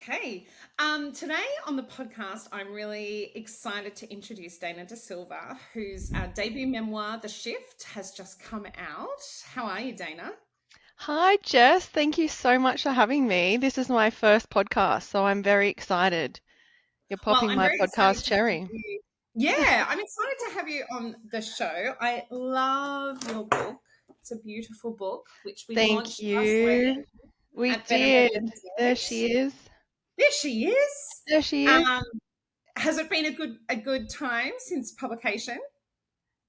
Hey, today on the podcast, I'm really excited to introduce Dana Da Silva, whose debut memoir, The Shift, has just come out. How are you, Dana? Hi, Jess. Thank you so much for having me. This is my first podcast, so I'm very excited. You're Well, popping I'm my very excited podcast to have cherry. you. Yeah, I'm excited to have you on the show. I love your book. It's a beautiful book, which we Thank launched last you. week We at Better Media did. There Presents. she is. There she is. There she is. Um, has it been a good time since publication?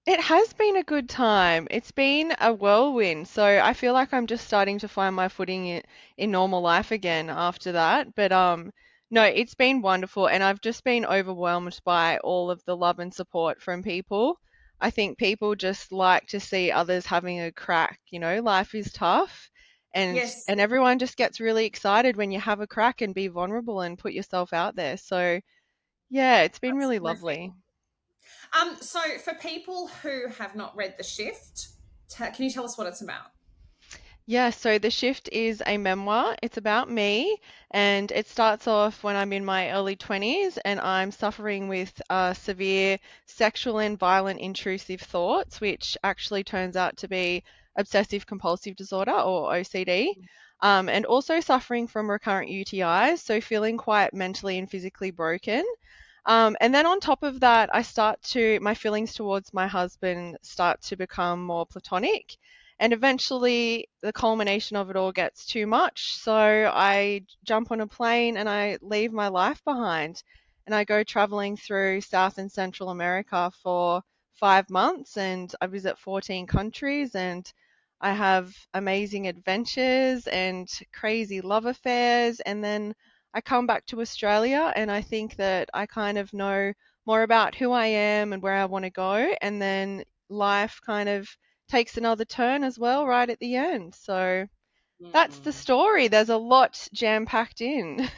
It has been a good time. It's been a whirlwind, so I feel like I'm just starting to find my footing in normal life again after that. But no, it's been wonderful, and I've just been overwhelmed by all of the love and support from people. I think people just like to see others having a crack. Life is tough, and Yes. and everyone just gets really excited when you have a crack and be vulnerable and put yourself out there. So yeah, it's been really Absolutely. lovely. So for people who have not read The Shift, can you tell us what it's about? Yeah, so The Shift is a memoir. It's about me, and it starts off when I'm in my early 20s and I'm suffering with severe sexual and violent intrusive thoughts, which actually turns out to be obsessive compulsive disorder or OCD, and also suffering from recurrent UTIs, so feeling quite mentally and physically broken. And then on top of that, my feelings towards my husband start to become more platonic. And eventually, the culmination of it all gets too much. So I jump on a plane and I leave my life behind. And I go traveling through South and Central America for 5 months and I visit 14 countries and I have amazing adventures and crazy love affairs. And then I come back to Australia and I think that I kind of know more about who I am and where I want to go. And then life kind of takes another turn as well right at the end. So that's the Mm. story. There's a lot jam packed in.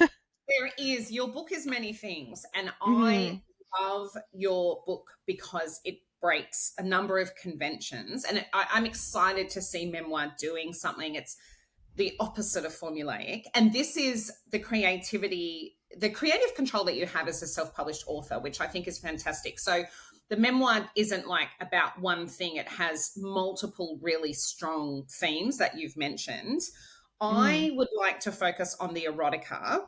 There is. Your book is many things, and I hmm love your book because it breaks a number of conventions, and I'm excited to see memoir doing something. It's the opposite of formulaic, and this is the creative control that you have as a self-published author, which I think is fantastic. So the memoir isn't like about one thing. It has multiple really strong themes that you've mentioned. Mm, I would like to focus on the erotica,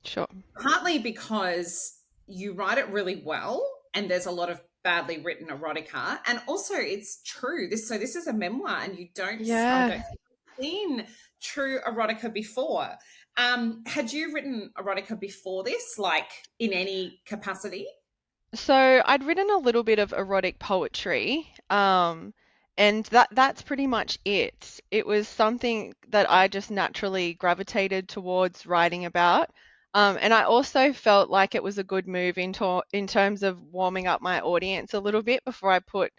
sure. partly because you write it really well and there's a lot of badly written erotica, and also it's true. This is a memoir, and I don't Yeah. think I've seen true erotica before. Had you written erotica before this, like in any capacity? So I'd written a little bit of erotic poetry, and that's pretty much it. It was something that I just naturally gravitated towards writing about. And I also felt like it was a good move in terms of warming up my audience a little bit before I put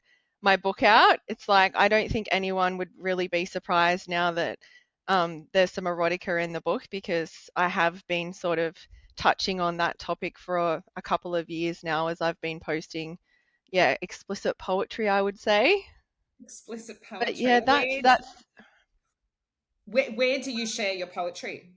my book out. It's like I don't think anyone would really be surprised now that there's some erotica in the book because I have been sort of touching on that topic for a couple of years now as I've been posting, yeah, explicit poetry, I would say. Explicit But poetry. yeah, that's Where do you share your poetry?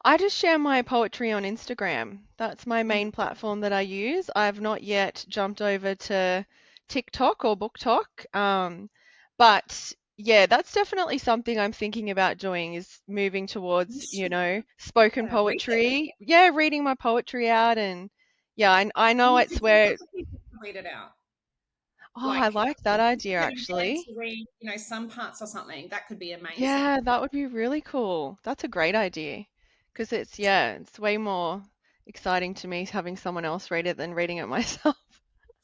I just share my poetry on Instagram. That's my main platform that I use. I've not yet jumped over to TikTok or BookTok. But yeah, that's definitely something I'm thinking about doing is moving You towards, should spoken read it. poetry. Yeah, reading my poetry out and yeah, I know You it's should get where, other people to read it out. oh, I Like, like that idea get a man actually. to read, some parts or something. That could be amazing. Yeah, that would be really cool. That's a great idea. Because it's way more exciting to me having someone else read it than reading it myself.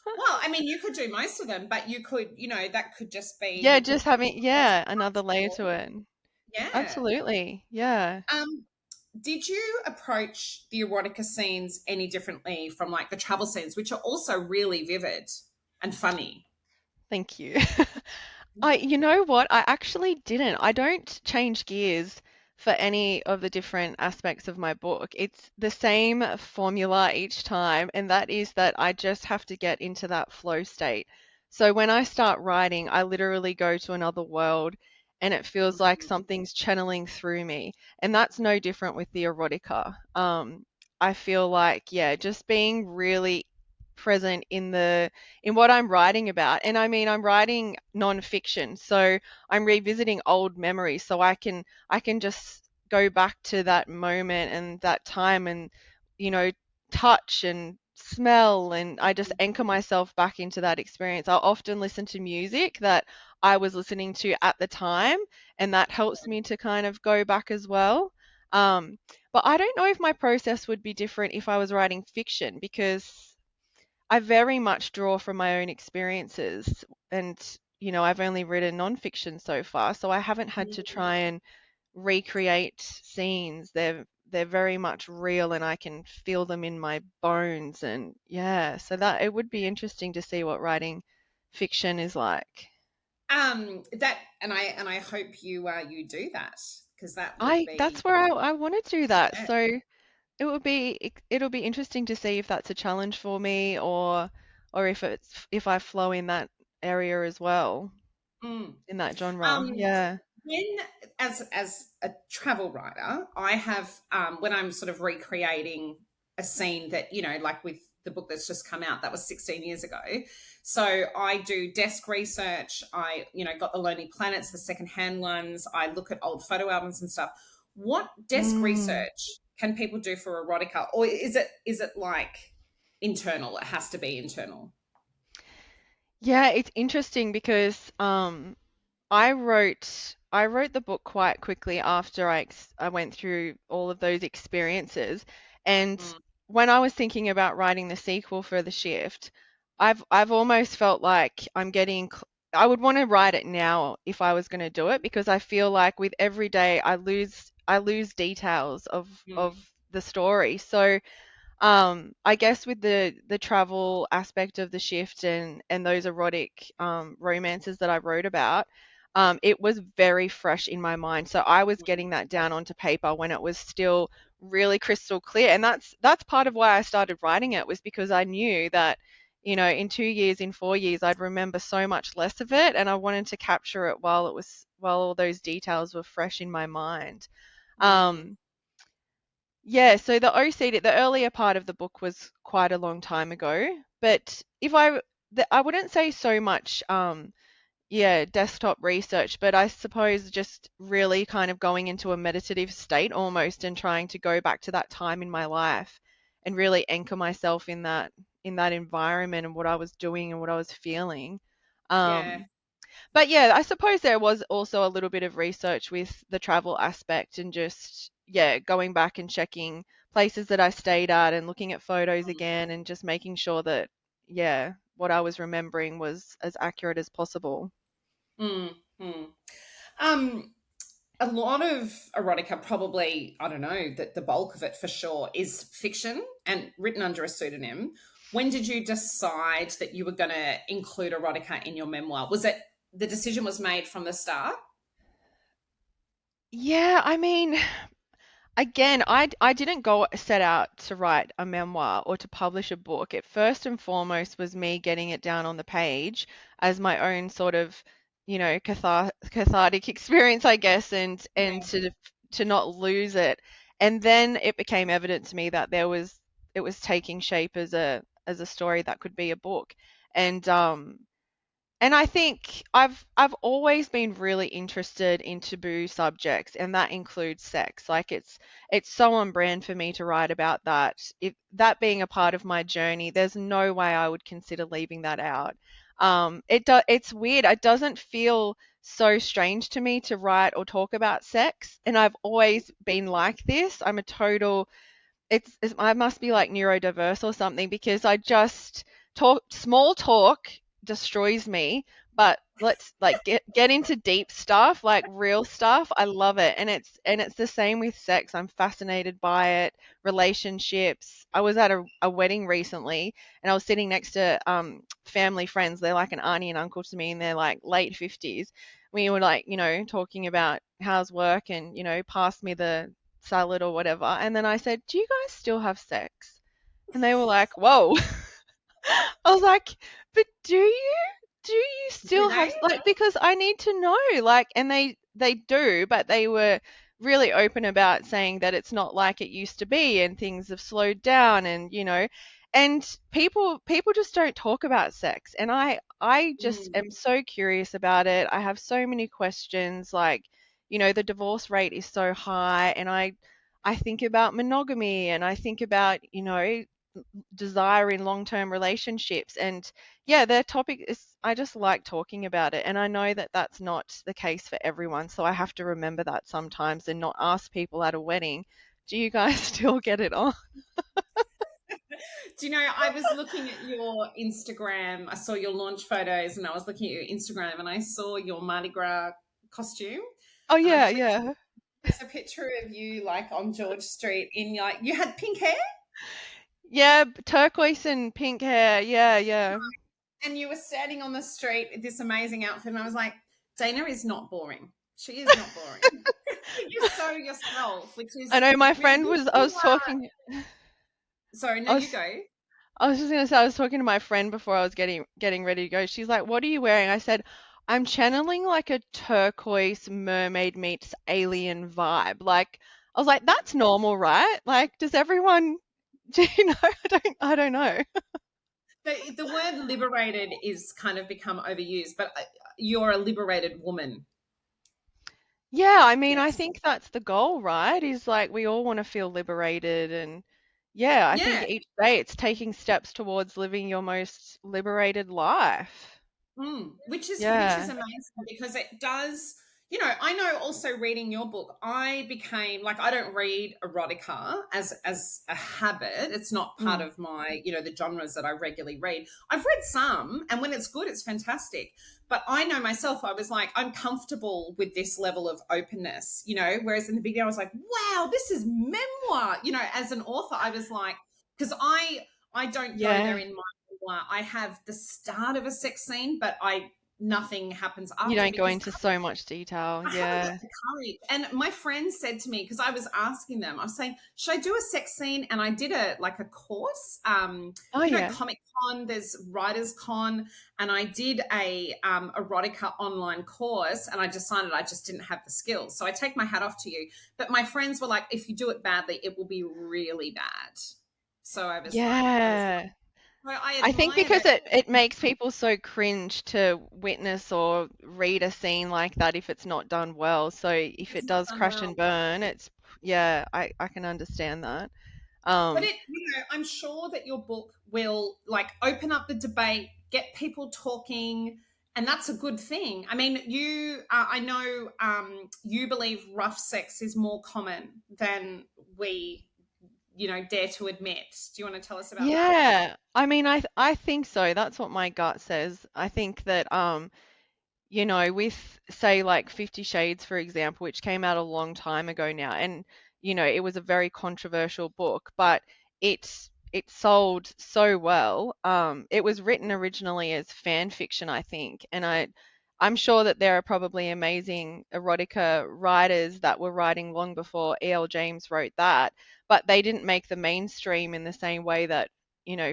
Well, I mean, you could do most of them, but you could, that could just be, Yeah, you could just pick having, those yeah, another parts layer for. to it. Yeah. Absolutely. Yeah. Um, did you approach the erotica scenes any differently from like the travel scenes, which are also really vivid and funny? Thank you. You know what? I actually didn't. I don't change gears for any of the different aspects of my book. It's the same formula each time, and that is that I just have to get into that flow state. So when I start writing, I literally go to another world and it feels like Mm. something's channeling through me. And that's no different with the erotica. I feel like, yeah, just being really present in what I'm writing about. And I mean, I'm writing nonfiction, so I'm revisiting old memories, so I can just go back to that moment and that time and, you know, touch and smell, and I just anchor myself back into that experience. I'll often listen to music that I was listening to at the time, and that helps me to kind of go back as well. Um, but I don't know if my process would be different if I was writing fiction, because I very much draw from my own experiences, and I've only written nonfiction so far, so I haven't had to try and recreate scenes. They're very much real, and I can feel them in my bones, and yeah, so that it would be interesting to see what writing fiction is like. That and I hope you do that, because that would I That's be, where I want to do that. yeah. So it'll be interesting to see if that's a challenge for me, or if I flow in that area as well, Mm. in that genre. Um, Yeah. when as a travel writer, I have when I'm sort of recreating a scene that, like with the book that's just come out, that was 16 years ago. So I do desk research. I, got the Lonely Planets, the secondhand ones. I look at old photo albums and stuff. What desk Mm. research can people do for erotica, or is it like internal? It has to be internal. Yeah, it's interesting because I wrote the book quite quickly after I went through all of those experiences, and Mm, when I was thinking about writing the sequel for The Shift, I've almost felt like I would want to write it now if I was going to do it, because I feel like with every day I lose details of mm, the story. So I guess with the travel aspect of The Shift and those erotic romances that I wrote about, it was very fresh in my mind. So I was mm, getting that down onto paper when it was still really crystal clear. And that's part of why I started writing it, was because I knew that, in 2 years, in 4 years, I'd remember so much less of it, and I wanted to capture it while all those details were fresh in my mind. mm, Um, yeah, so the OCD, the earlier part of the book was quite a long time ago, but I wouldn't say so much, yeah, desktop research, but I suppose just really kind of going into a meditative state almost, and trying to go back to that time in my life and really anchor myself in that environment and what I was doing and what I was feeling. yeah. But yeah, I suppose there was also a little bit of research with the travel aspect, and just, yeah, going back and checking places that I stayed at and looking at photos again, and just making sure that, yeah, what I was remembering was as accurate as possible. Mm, mm. Um, a lot of erotica, probably, I don't know, that the bulk of it for sure is fiction and written under a pseudonym. When did you decide that you were going to include erotica in your memoir? Was it the decision was made from the start? Yeah, I mean, again, I didn't go set out to write a memoir or to publish a book. It first and foremost was me getting it down on the page as my own sort of, cathartic experience, I guess, and Yeah, to not lose it. And then it became evident to me that it was taking shape as a story that could be a book. And I think I've always been really interested in taboo subjects, and that includes sex. Like, it's so on brand for me to write about that. If that being a part of my journey, there's no way I would consider leaving that out. It's weird. It doesn't feel so strange to me to write or talk about sex, and I've always been like this. I'm a total I must be like neurodiverse or something, because I just small talk destroys me, but let's like get into deep stuff, like real stuff. I love it. And it's the same with sex. I'm fascinated by it. Relationships. I was at a wedding recently, and I was sitting next to family friends. They're like an auntie and uncle to me, and they're like late 50s. We were like, talking about how's work, and, pass me the salad or whatever. And then I said, "Do you guys still have sex?" And they were like, "Whoa." I was like, "But do you? Do you do still they? have, like, because I need to know." Like, and they do, but they were really open about saying that it's not like it used to be and things have slowed down, and and people just don't talk about sex, and I just Mm. am so curious about it. I have so many questions, like, the divorce rate is so high, and I think about monogamy, and I think about, desire in long-term relationships, and yeah, the topic is, I just like talking about it, and I know that that's not the case for everyone, so I have to remember that sometimes and not ask people at a wedding, do you guys still get it on? Do you know, I was looking at your Instagram. I saw your launch photos and I was looking at your Instagram and I saw your Mardi Gras costume. Oh And I yeah, flicked, yeah. there's a picture of you like on George Street in like, you had pink hair Yeah, turquoise and pink hair. Yeah, yeah. and you were standing on the street with this amazing outfit. And I was like, Dana is not boring. She is not boring. You're so yourself, which I is know my really, friend was I was talking sorry, no, I you was go. I was just gonna say, I was talking to my friend before I was getting ready to go. She's like, "What are you wearing?" I said, "I'm channeling like a turquoise mermaid meets alien vibe." Like, I was like, "That's normal, right?" Like, does everyone? Do you know? I don't know. The word liberated is kind of become overused, but you're a liberated woman. Yeah, I mean, I Yes. think that's the goal, right? Is like we all want to feel liberated, and yeah, I think Yeah. each day it's taking steps towards living your most liberated life. Which is Yeah. amazing because it does, I know also reading your book, I became like, I don't read erotica as a habit. It's not part Mm. of my, the genres that I regularly read. I've read some, and when it's good, it's fantastic. But I know myself, I was like, I'm comfortable with this level of openness, whereas in the beginning I was like, wow, this is memoir. As an author, I was like, because I don't go there Yeah. in my I have the start of a sex scene, but nothing happens You after don't go because into so much detail. I haven't got Yeah. the courage. And my friend said to me, because I was asking them, I was saying, should I do a sex scene? And I did a course. Oh yeah. Comic Con, there's Writers Con, and I did a erotica online course, and I decided I just didn't have the skills. So I take my hat off to you. But my friends were like, if you do it badly, it will be really bad. So Yeah. I I think admire because that. it makes people so cringe to witness or read a scene like that if it's not done well. So if it It's not does done crash well. and burn, it's yeah, I can understand that. But Um, I'm sure that your book will like open up the debate, get people talking, and that's a good thing. I mean, I know you believe rough sex is more common than we, dare to admit. Do you want to tell us about that? yeah, I mean, I think so. That's what my gut says. I think that with say like 50 Shades, for example, which came out a long time ago now, and it was a very controversial book, but it sold so well. It was written originally as fan fiction, I think, and I'm sure that there are probably amazing erotica writers that were writing long before E.L. James wrote that, but they didn't make the mainstream in the same way that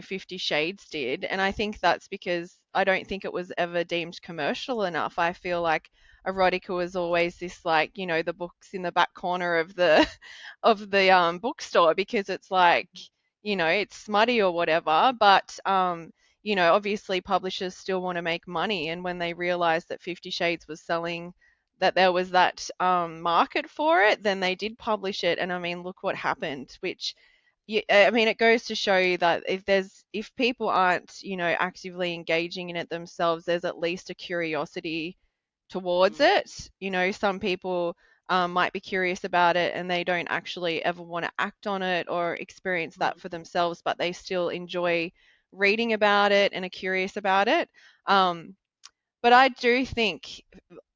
50 Shades did. And I think that's because I don't think it was ever deemed commercial enough. I feel like erotica was always this like, the books in the back corner of the of the bookstore because it's like, it's smutty or whatever, but obviously publishers still want to make money, and when they realized that 50 Shades was selling, that there was that market for it, then they did publish it, and I mean, look what happened, which yeah, I mean, it goes to show you that if people aren't, actively engaging in it themselves, there's at least a curiosity towards Mm, it. Some people might be curious about it and they don't actually ever want to act on it or experience that mm, for themselves, but they still enjoy reading about it and are curious about it. Um, but I do think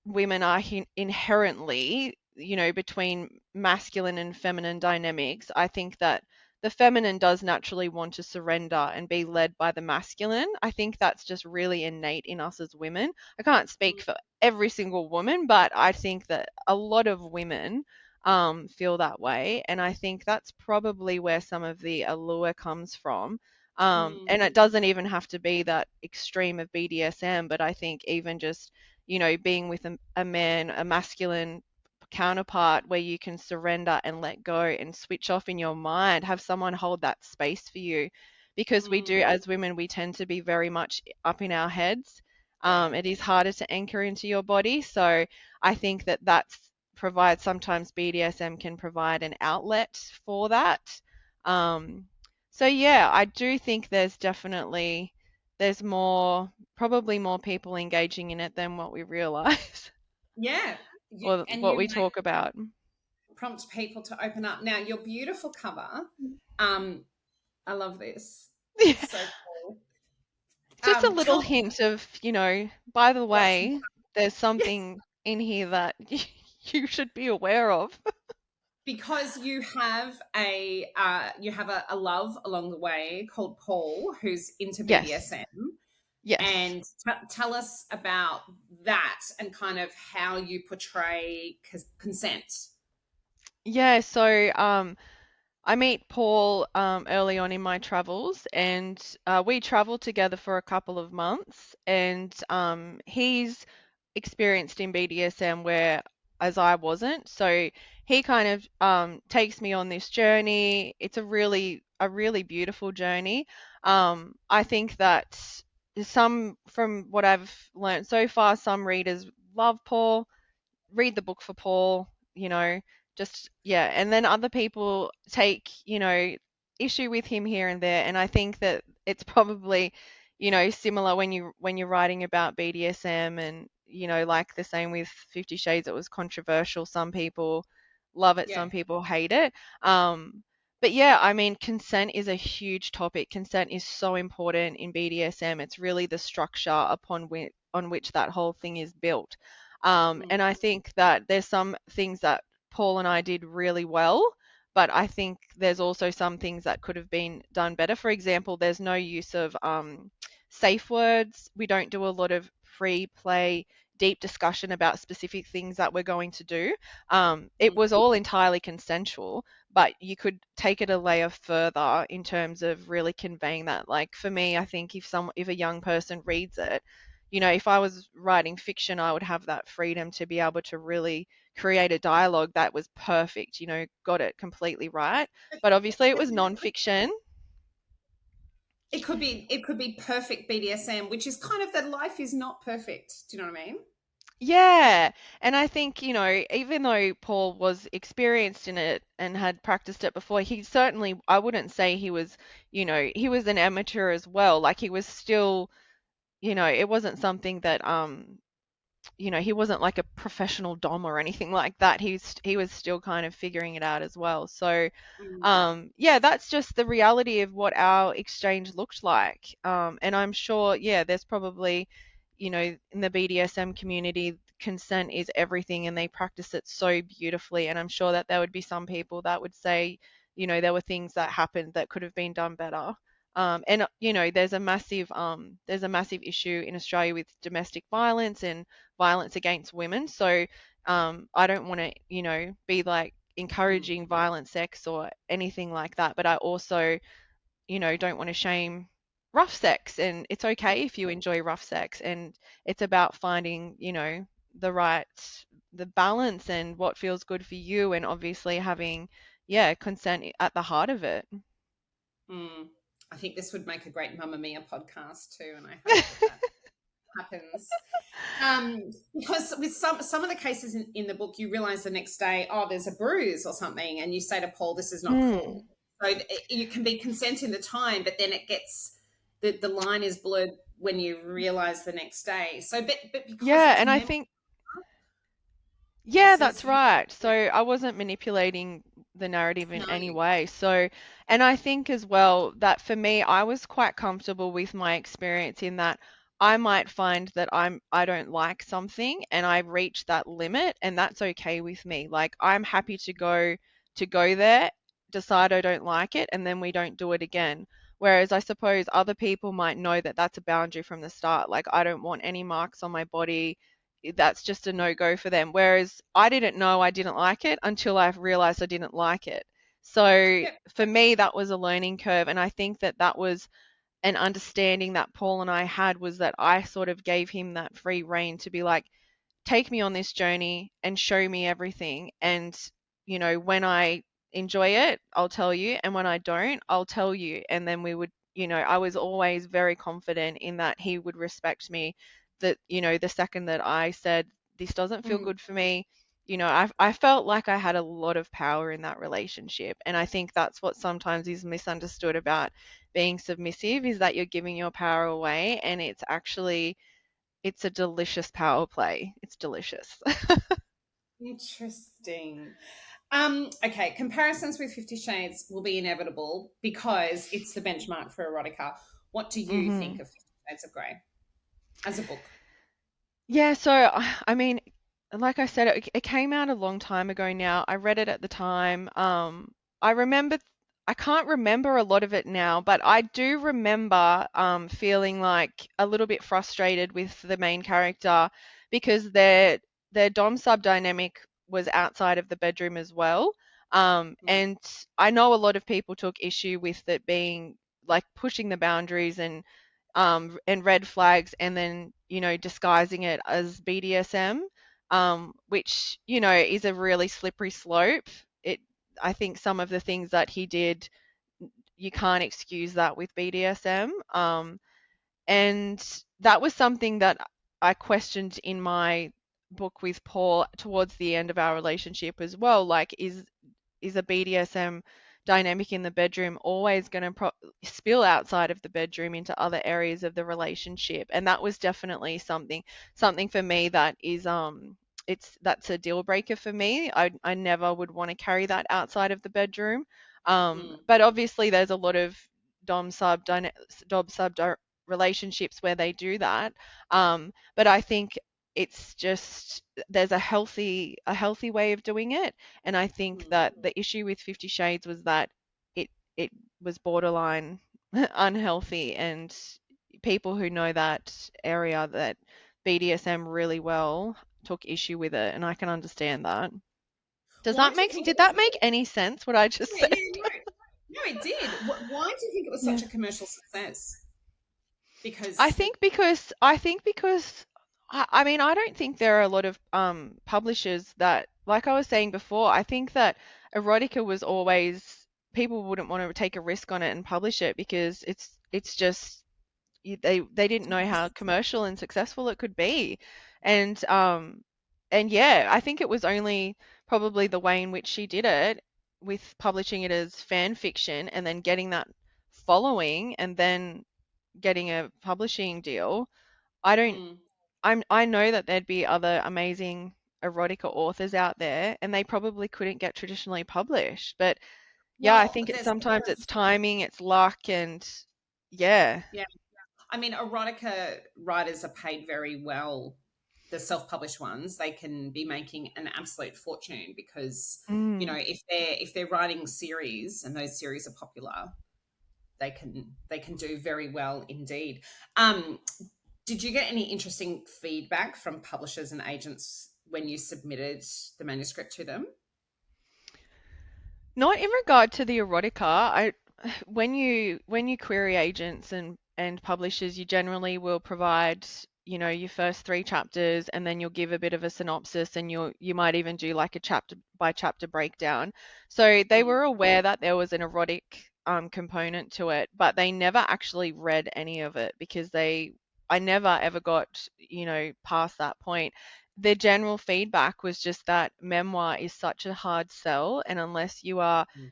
women are inherently, between masculine and feminine dynamics. I think that the feminine does naturally want to surrender and be led by the masculine. I think that's just really innate in us as women. I can't speak mm, for every single woman, but I think that a lot of women feel that way. And I think that's probably where some of the allure comes from. mm, And it doesn't even have to be that extreme of BDSM, but I think even just being with a man, a masculine counterpart where you can surrender and let go and switch off in your mind, have someone hold that space for you. Because we do, Mm, as women, we tend to be very much up in our heads. yeah. It is harder to anchor into your body. So I think that provides, sometimes BDSM can provide an outlet for that. Um, so yeah, I do think there's probably more people engaging in it than what we realize Yeah. or And what you we might talk about. prompt people to open up. Now, your beautiful cover. Um, I love this. It's so cool. Just a little Tell me hint of, by the what's way, there's yes, something in here that you should be aware of. because you have a love along the way called Paul, who's into Yes. BDSM, Yes. and tell us about that and kind of how you portray consent. Yeah, so I meet Paul early on in my travels, and we traveled together for a couple of months. And he's experienced in BDSM where as I wasn't, so he kind of takes me on this journey. It's a really beautiful journey. I think that from what I've learned so far, some readers love Paul, read the book for Paul, just yeah, and then other people take, issue with him here and there, and I think that it's probably, similar when you're writing about BDSM and, like the same with 50 Shades, it was controversial. Some people love it, Yeah. some people hate it. But yeah, I mean, consent is a huge topic. Consent is so important in BDSM. It's really the structure on which that whole thing is built. Mm, And I think that there's some things that Paul and I did really well, but I think there's also some things that could have been done better. For example, there's no use of safe words. We don't do a lot of free play, deep discussion about specific things that we're going to do. It mm. was all entirely consensual, but you could take it a layer further in terms of really conveying that. Like for me, I think if a young person reads it, if I was writing fiction, I would have that freedom to be able to really create a dialogue that was perfect, got it completely right. But obviously it was non-fiction. It could be perfect BDSM, which is kind of that life is not perfect. Do you know what I mean? Yeah. And I think, even though Paul was experienced in it and had practiced it before, he certainly, I wouldn't say he was an amateur as well. Like he was still, it wasn't something that he wasn't like a professional dom or anything like that. He was still kind of figuring it out as well. So, Mm, yeah, that's just the reality of what our exchange looked like. And I'm sure, yeah, there's probably, in the BDSM community, consent is everything, and they practice it so beautifully. And I'm sure that there would be some people that would say, there were things that happened that could have been done better. And there's a massive issue in Australia with domestic violence and violence against women. So I don't want to, be like mm. encouraging violent sex or anything like that. But I also, don't want to shame rough sex. And it's okay if you enjoy rough sex. And it's about finding, the right, the balance and what feels good for you. And obviously having, yeah, consent at the heart of it. Mm. I think this would make a great Mamma Mia podcast too, and I hope that happens. Because with some of the cases in the book, you realize the next day, oh, there's a bruise or something, and you say to Paul, "This is not Mm. cool." So you can be consent in the time, but then it gets the line is blurred when you realize the next day. So, but because Yeah, it's and I memoir, think yeah, this is that's right. So I wasn't manipulating the narrative in no, any way. So, and I think as well that for me, I was quite comfortable with my experience in that I might find that I don't like something and I reach that limit, and that's okay with me. Like I'm happy to go there, decide I don't like it, and then we don't do it again. Whereas I suppose other people might know that that's a boundary from the start. Like I don't want any marks on my body, that's just a no go for them. Whereas I didn't know I didn't like it until I realized I didn't like it. So yeah, for me, that was a learning curve. And I think that was and understanding that Paul and I had was that I sort of gave him that free rein to be like, take me on this journey and show me everything. And, when I enjoy it, I'll tell you. And when I don't, I'll tell you. And then we would, I was always very confident in that he would respect me. That, the second that I said, this doesn't feel Mm. good for me, I felt like I had a lot of power in that relationship. And I think that's what sometimes is misunderstood about being submissive, is that you're giving your power away, and it's a delicious power play. It's delicious. Interesting. Okay, comparisons with 50 Shades will be inevitable because it's the benchmark for erotica. What do you think hmm of 50 Shades of Grey as a book? Yeah, so I mean, like I said, it came out a long time ago now. I read it at the time. I remember, I can't remember a lot of it now, but I do remember feeling like a little bit frustrated with the main character because their dom sub dynamic was outside of the bedroom as well. Mm, And I know a lot of people took issue with it being like pushing the boundaries and red flags, and then disguising it as BDSM, which is a really slippery slope. It I think some of the things that he did, you can't excuse that with BDSM. And that was something that I questioned in my book with Paul towards the end of our relationship as well. Like, is a BDSM dynamic in the bedroom always going to spill outside of the bedroom into other areas of the relationship? And that was definitely something for me that is that's a deal breaker for me. I never would want to carry that outside of the bedroom. mm. But obviously there's a lot of dom sub dom sub relationships where they do that. But I think it's just there's a healthy way of doing it. And I think Mm. that the issue with 50 Shades was that it was borderline unhealthy, and people who know that area, that BDSM really well, took issue with it, and I can understand that. Why do you think it Did was? that make any sense what I just Yeah, said? yeah, no, it did. Why do you think it was Yeah. such a commercial success? I Because think because I think because I mean, I don't think there are a lot of publishers that, like I was saying before, I think that erotica was always, people wouldn't want to take a risk on it and publish it because it's just they didn't know how commercial and successful it could be. And yeah, I think it was only probably the way in which she did it, with publishing it as fan fiction and then getting that following and then getting a publishing deal. I don't mm, I know that there'd be other amazing erotica authors out there, and they probably couldn't get traditionally published. But yeah, I well, think there's sometimes it's timing, it's luck, and yeah. yeah. I mean, erotica writers are paid very well. The self-published ones, they can be making an absolute fortune because Mm. if they're writing series and those series are popular, they can do very well indeed. Um, did you get any interesting feedback from publishers and agents when you submitted the manuscript to them? Not in regard to the erotica. When you query agents and publishers, you generally will provide, your first three chapters, and then you'll give a bit of a synopsis, and you might even do like a chapter by chapter breakdown. So they Mm, were aware that there was an erotic component to it, but they never actually read any of it because I never ever got, past that point. The general feedback was just that memoir is such a hard sell, and unless you are, mm,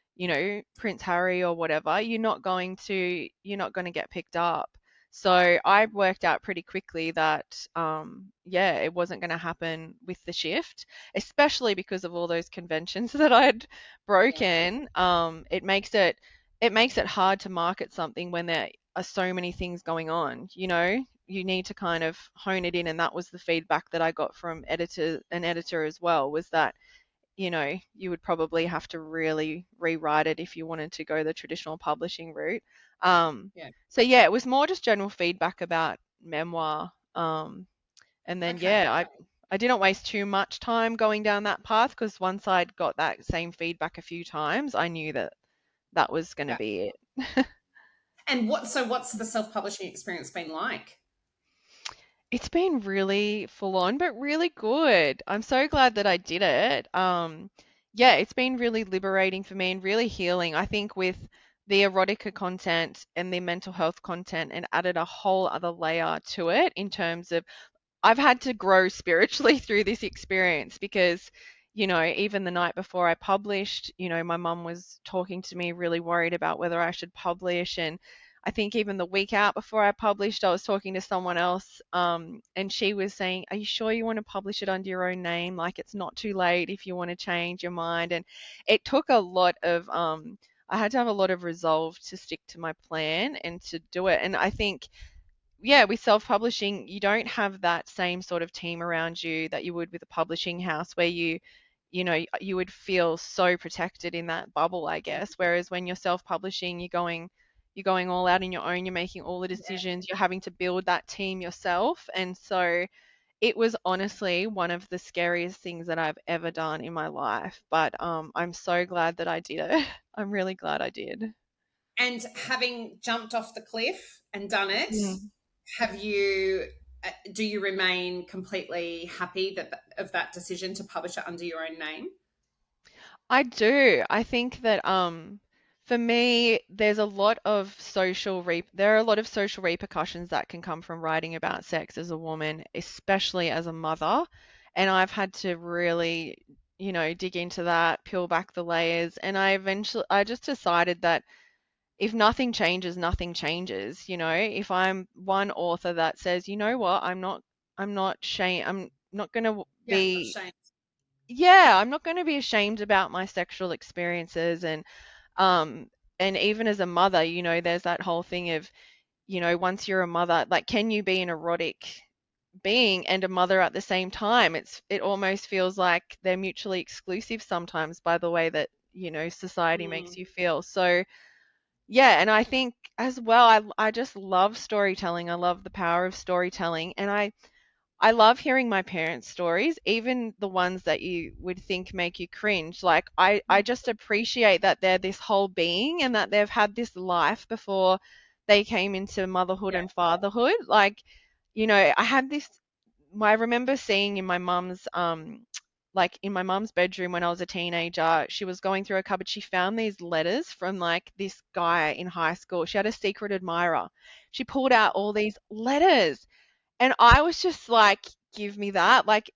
Prince Harry or whatever, you're not going to get picked up. So I worked out pretty quickly that yeah, it wasn't going to happen with the shift, especially because of all those conventions that I'd yeah, broken. It makes it hard to market something when there are so many things going on. You need to kind of hone it in, and that was the feedback that I got from an editor as well, was that you would probably have to really rewrite it if you wanted to go the traditional publishing route. yeah. So yeah, it was more just general feedback about memoir. And then Okay. yeah, I didn't waste too much time going down that path, because once I'd got that same feedback a few times, I knew that that was going to Yeah. be it. And what's the self-publishing experience been like? It's been really full on, but really good. I'm so glad that I did it. Yeah, it's been really liberating for me and really healing. I think with the erotica content and the mental health content, and added a whole other layer to it in terms of I've had to grow spiritually through this experience because, even the night before I published, my mum was talking to me really worried about whether I should publish. And I think even the week out before I published, I was talking to someone else, and she was saying, "Are you sure you want to publish it under your own name? Like, it's not too late if you want to change your mind." And it took a lot of, I had to have a lot of resolve to stick to my plan and to do it. And I think, yeah, with self-publishing, you don't have that same sort of team around you that you would with a publishing house where you would feel so protected in that bubble, I guess. Whereas when you're self-publishing, you're going all out on your own, you're making all the decisions, you're having to build that team yourself. And so it was honestly one of the scariest things that I've ever done in my life. But I'm so glad that I did it. I'm really glad I did. And having jumped off the cliff and done it, Mm. have you do you remain completely happy of that decision to publish it under your own name? I do. I think that for me there are a lot of social repercussions that can come from writing about sex as a woman, especially as a mother. And I've had to really, dig into that, peel back the layers, and I just decided that if nothing changes, nothing changes. If I'm one author that says, "You know what? I'm not going to Yeah, not be shame. yeah, I'm not going to be ashamed about my sexual experiences." Um and even as a mother, there's that whole thing of, once you're a mother, like, can you be an erotic being and a mother at the same time? It almost feels like they're mutually exclusive sometimes by the way that, society makes Mm, you feel. So, yeah, and I think as well, I just love storytelling. I love the power of storytelling, and I love hearing my parents' stories, even the ones that you would think make you cringe. Like, I just appreciate that they're this whole being and that they've had this life before they came into motherhood yeah. and fatherhood. Like, I had this, I remember seeing like in my mum's bedroom when I was a teenager, she was going through a cupboard. She found these letters from like this guy in high school. She had a secret admirer. She pulled out all these letters, and I was just like, give me that. Like,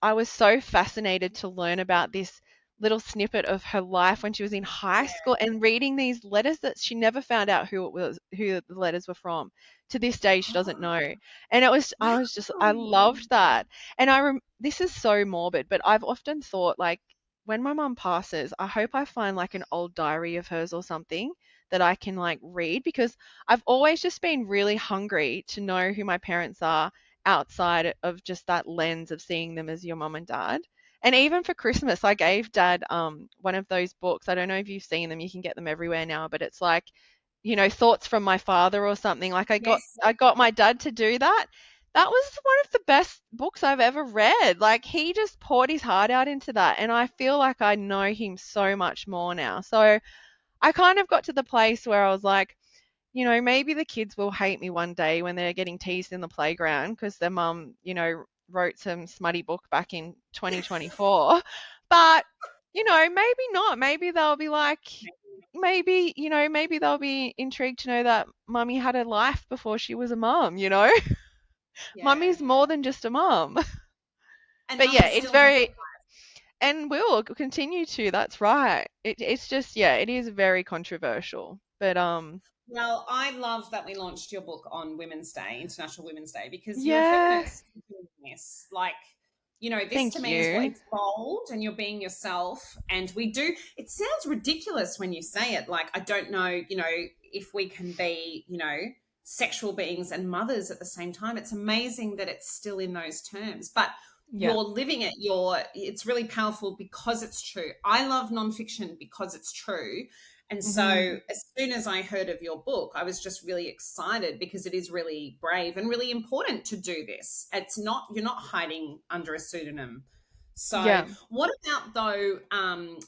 I was so fascinated to learn about this little snippet of her life when she was in high school and reading these letters that she never found out who the letters were from. To this day, she doesn't Oh, know. And I wow. loved that. And this is so morbid, but I've often thought, like, when my mum passes, I hope I find like an old diary of hers or something that I can like read, because I've always just been really hungry to know who my parents are outside of just that lens of seeing them as your mum and dad. And even for Christmas, I gave dad one of those books. I don't know if you've seen them, you can get them everywhere now, but it's like, thoughts from my father or something. Like, Yes. I got my dad to do that. That was one of the best books I've ever read. Like, he just poured his heart out into that, and I feel like I know him so much more now. So I kind of got to the place where I was like, maybe the kids will hate me one day when they're getting teased in the playground because their mum, wrote some smutty book back in 2024. But, maybe not. Maybe they'll be like, maybe they'll be intrigued to know that mummy had a life before she was a mum. Yeah. Mummy's more than just a mum. And But yeah, mum it's still has very, and will continue to. That's right. It's just, yeah, it is very controversial. But well, I love that we launched your book on Women's Day, International Women's Day, because you're a yeah, feminist doing this. Like, this to thank me is what you. it's bold and you're being yourself. And we do, it sounds ridiculous when you say it. Like, I don't know, if we can be, sexual beings and mothers at the same time. It's amazing that it's still in those terms. But Yeah. you're living it, it's really powerful because it's true. I love nonfiction because it's true. And so Hmm. as soon as I heard of your book, I was just really excited because it is really brave and really important to do this. You're not hiding under a pseudonym. So Yeah. what about though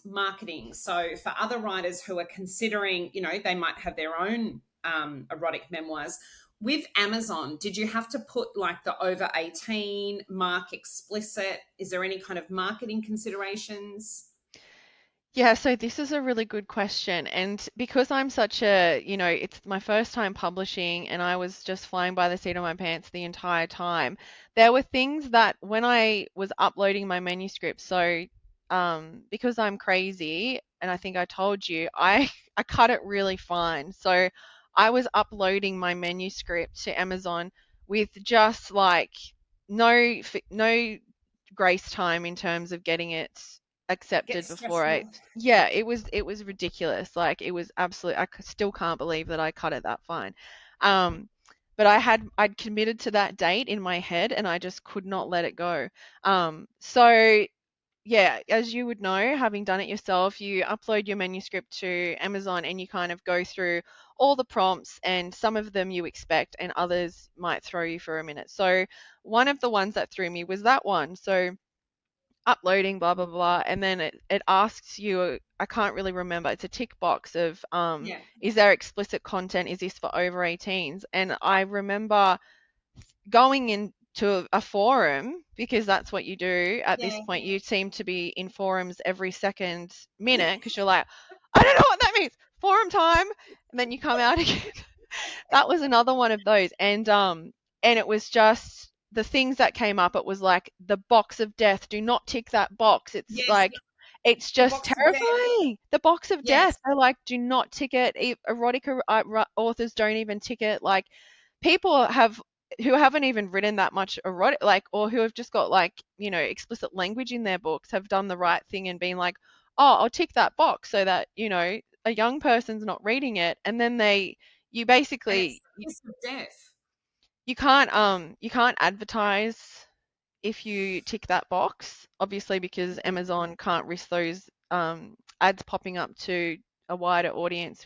marketing? So for other writers who are considering, they might have their own erotic memoirs. With Amazon, did you have to put like the over 18 mark explicit? Is there any kind of marketing considerations? Yeah, so this is a really good question. And because I'm such a, it's my first time publishing and I was just flying by the seat of my pants the entire time, there were things that when I was uploading my manuscript, so because I'm crazy, and I think I told you, I cut it really fine. So I was uploading my manuscript to Amazon with just like no grace time in terms of getting it Get accepted before I stressful. yeah, it was ridiculous. Like it was absolute still can't believe that I cut it that fine. Um but I'd committed to that date in my head and I just could not let it go. So yeah, as you would know, having done it yourself, you upload your manuscript to Amazon and you kind of go through all the prompts, and some of them you expect and others might throw you for a minute. So one of the ones that threw me was that one. So uploading blah blah blah, and then it asks you, I can't really remember, it's a tick box of Yeah, is there explicit content, is this for over 18s? And I remember going into a forum, because that's what you do at this yeah, point. You seem to be in forums every second minute because you're like, I don't know what that means, forum time, and then you come out again. That was another one of those. And it was just the things that came up. It was like the box of death. Do not tick that box. It's yes, like it's the just box of death. terrifying. The box of death. Yes, They're like, do not tick it. Erotica authors don't even tick it. Like people have who haven't even written that much erotic, like, or who have just got like explicit language in their books, have done the right thing and been like, oh, I'll tick that box so that a young person's not reading it, and then you and it's basically the kiss of death. you can't advertise if you tick that box, obviously, because Mm, Amazon can't risk those ads popping up to a wider audience.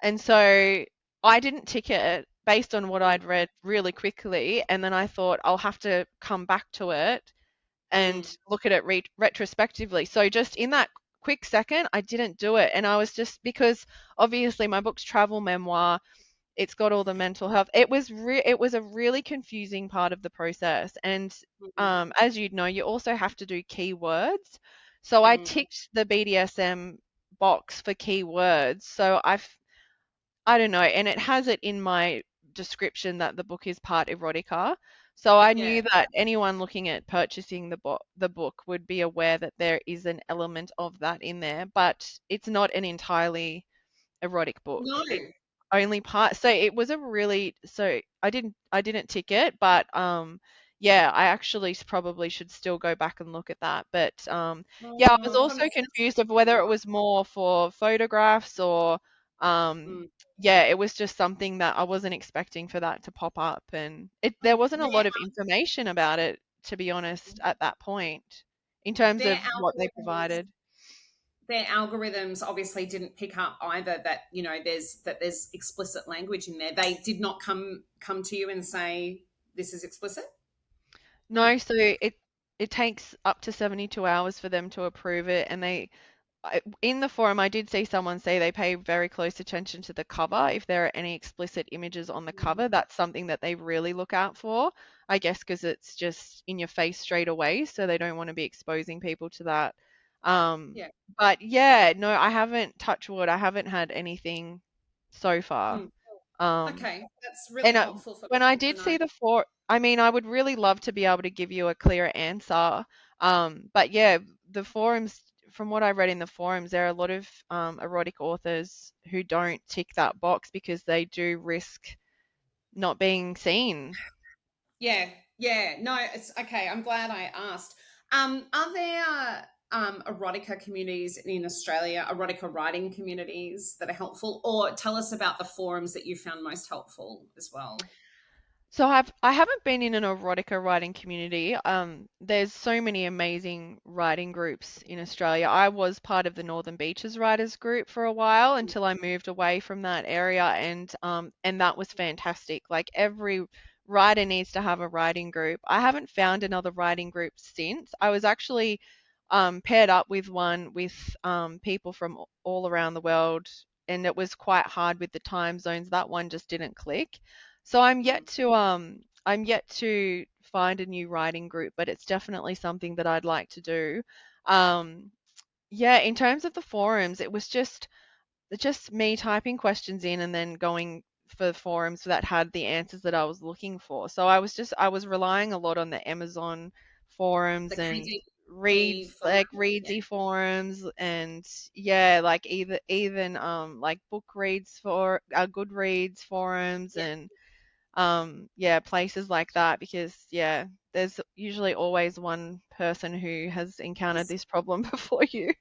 And so I didn't tick it based on what mm, I'd read really quickly, and then I thought I'll have to come back to it and mm. look at it retrospectively. So just in that quick second, I didn't do it, and I was just, because obviously my book's travel memoir, it's got all the mental health. It was a really confusing part of the process, and Mm, as you'd know, you also have to do keywords. So I mm. ticked the BDSM box for keywords. So I don't know, and it has it in my description that the book is part erotica. So I Yeah. knew that anyone looking at purchasing the book would be aware that there is an element of that in there, but it's not an entirely erotic book. No. It's only part. So it was a really so I didn't tick it, but yeah, I actually probably should still go back and look at that. But yeah, I was Oh, from a also confused of sensitivity whether it wise. was more for photographs or um Mm. yeah, it was just something that I wasn't expecting for that to pop up, and there wasn't a Their lot of information about it, to be honest, at that point in terms their of what they algorithms provided. their algorithms obviously didn't pick up either that there's explicit language in there. They did not come to you and say this is explicit. No. No, so it takes up to 72 hours for them to approve it, and in the forum I did see someone say they pay very close attention to the cover. If there are any explicit images on the Mm. cover, that's something that they really look out for, I guess, because it's just in your face straight away, so they don't want to be exposing people to that. Um, Yeah. but yeah, no, I haven't, touched wood, I haven't had anything so far. Mm. Um, Okay, that's really and helpful for when I people to did know. see I mean, I would really love to be able to give you a clearer answer. But yeah, the forums, from what I read in the forums, there are a lot of erotic authors who don't tick that box because they do risk not being seen. Yeah, yeah. No, it's okay. I'm glad I asked. Are there erotica communities in Australia, erotica writing communities that are helpful? Or tell us about the forums that you found most helpful as well. So I haven't been in an erotica writing community. There's so many amazing writing groups in Australia. I was part of the Northern Beaches writers group for a while until I moved away from that area, and that was fantastic. Like every writer needs to have a writing group. I haven't found another writing group since. I was actually paired up with one with people from all around the world. and it was quite hard with the time zones. That one just didn't click. So I'm yet to find a new writing group, but it's definitely something that I'd like to do. Um, yeah, in terms of the forums, it was just me typing questions in and then going for forums that had the answers that I was looking for. So I was relying a lot on the Amazon The forums and KDP forum. Yeah. Readsy forums, and yeah, like even like book reads for Goodreads forums, Yeah. and yeah, places like that, because yeah, there's usually always one person who has encountered this problem before you.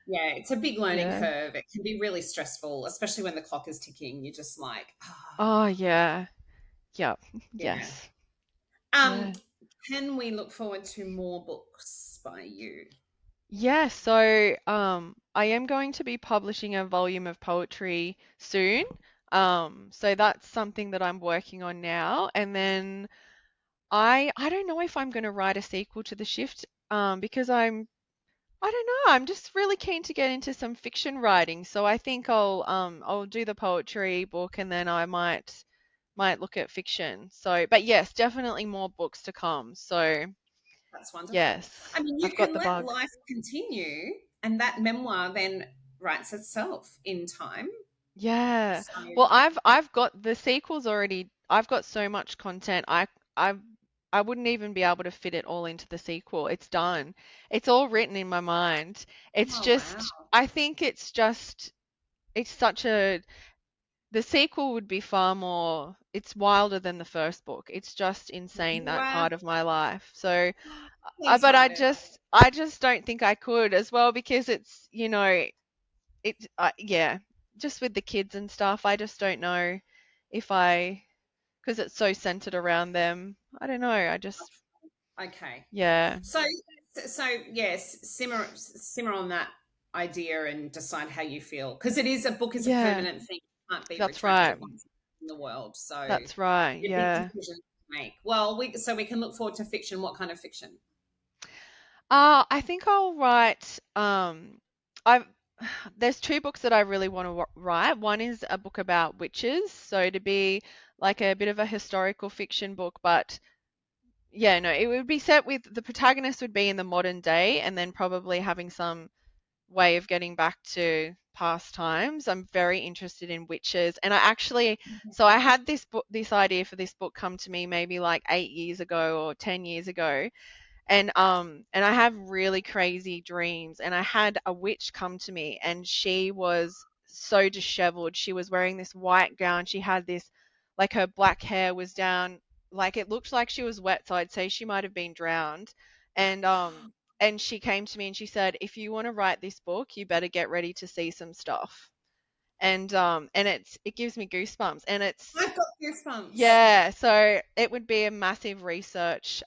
Yeah, it's a big learning Yeah. curve. It can be really stressful, especially when the clock is ticking. You're just like, Oh yeah. Yep. yeah. Yes. Um, Yeah. can we look forward to more books by you? Yeah, so I am going to be publishing a volume of poetry soon. So that's something that I'm working on now. And then I don't know if I'm going to write a sequel to The Shift, because I don't know, I'm just really keen to get into some fiction writing. So I think I'll do the poetry book, and then I might look at fiction. So, but yes, definitely more books to come. So, That's wonderful. yes, I mean, you I've got can the let bug. life continue, and that memoir then writes itself in time. Yeah. So, Well, I've got the sequels already. I've got so much content. I I wouldn't even be able to fit it all into the sequel. It's done. It's all written in my mind. It's oh wow, just I think it's such a the sequel would be far more, it's wilder than the first book. It's just insane, that wow, part of my life. So please but write it. I just don't think I could as well, because it's, yeah, just with the kids and stuff, I just don't know if I, because it's so centered around them. I don't know. I just, Okay. yeah, So, so yes, simmer on that idea and decide how you feel, because it is a book is a yeah, permanent thing. It can't be that's right. retracted once in the world. So, That's right. a big Yeah. decision to make. Well, we can look forward to fiction. What kind of fiction? I think I'll write, I've, there's two books that I really want to write. One is a book about witches, so to be like a bit of a historical fiction book, but yeah, no, it would be set with the protagonist would be in the modern day, and then probably having some way of getting back to past times. I'm very interested in witches, and so I had this idea for this book come to me maybe like 8 years ago or 10 years ago, and I have really crazy dreams, and I had a witch come to me, and she was so disheveled. She was wearing this white gown. She had this, like, her black hair was down, like it looked like she was wet, so I'd say she might have been drowned. And she came to me and she said, "If you want to write this book, you better get ready to see some stuff." And it gives me goosebumps, and it's I've got goosebumps. yeah, so it would be a massive research,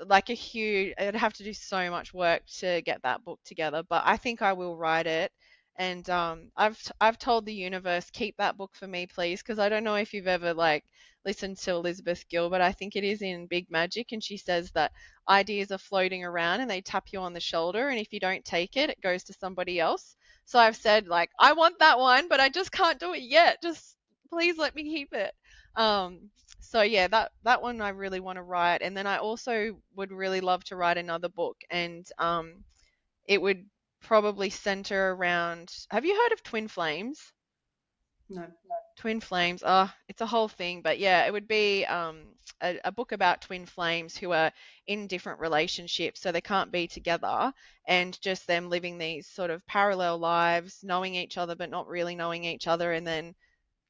like a huge, I'd have to do so much work to get that book together, but I think I will write it. And I've told the universe, keep that book for me, please, because I don't know if you've ever like listened to Elizabeth Gilbert. I think it is in Big Magic, and she says that ideas are floating around and they tap you on the shoulder, and if you don't take it, it goes to somebody else. So I've said, like, I want that one, but I just can't do it yet. Just please let me keep it. Um, so yeah, that one I really want to write, and then I also would really love to write another book, and it would probably center around. Have you heard of twin flames? No. Twin flames. Oh, it's a whole thing, but yeah, it would be a book about twin flames who are in different relationships, so they can't be together, and just them living these sort of parallel lives, knowing each other but not really knowing each other, and then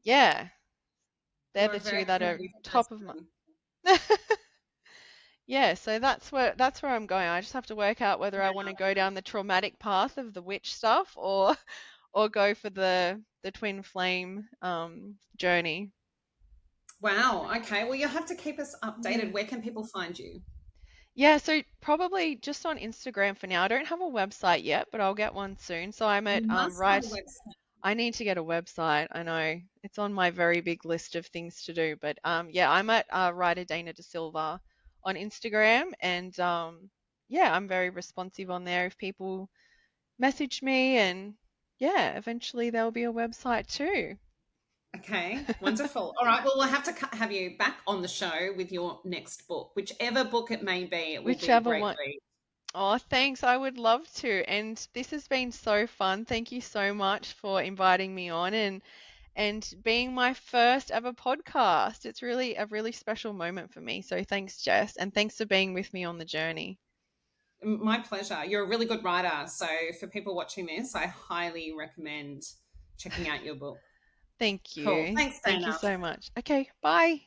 yeah, they're You're the a very two that are creative top of my. person. Yeah, so that's where I'm going. I just have to work out whether I want to go down the traumatic path of the witch stuff, or or go for the twin flame journey. Wow. Okay. Well, you'll have to keep us Yeah. updated. Where can people find you? Yeah, so probably just on Instagram for now. I don't have a website yet, but I'll get one soon. So I'm at You must have a right. website. I need to get a website. I know it's on my very big list of things to do, but yeah, I'm at writer Dana Da Silva on Instagram, and yeah, I'm very responsive on there if people message me, and yeah, eventually there'll be a website too. Okay, wonderful. All right, well, we'll have to have you back on the show with your next book, whichever book it may be. It will be a Whichever great one. read. Oh, thanks. I would love to. And this has been so fun. Thank you so much for inviting me on and being my first ever podcast. It's really a really special moment for me. So thanks, Jess, and thanks for being with me on the journey. My pleasure. You're a really good writer. So for people watching this, I highly recommend checking out your book. Thank Cool. you. Thanks, Thank Dana. you so much. Okay, bye.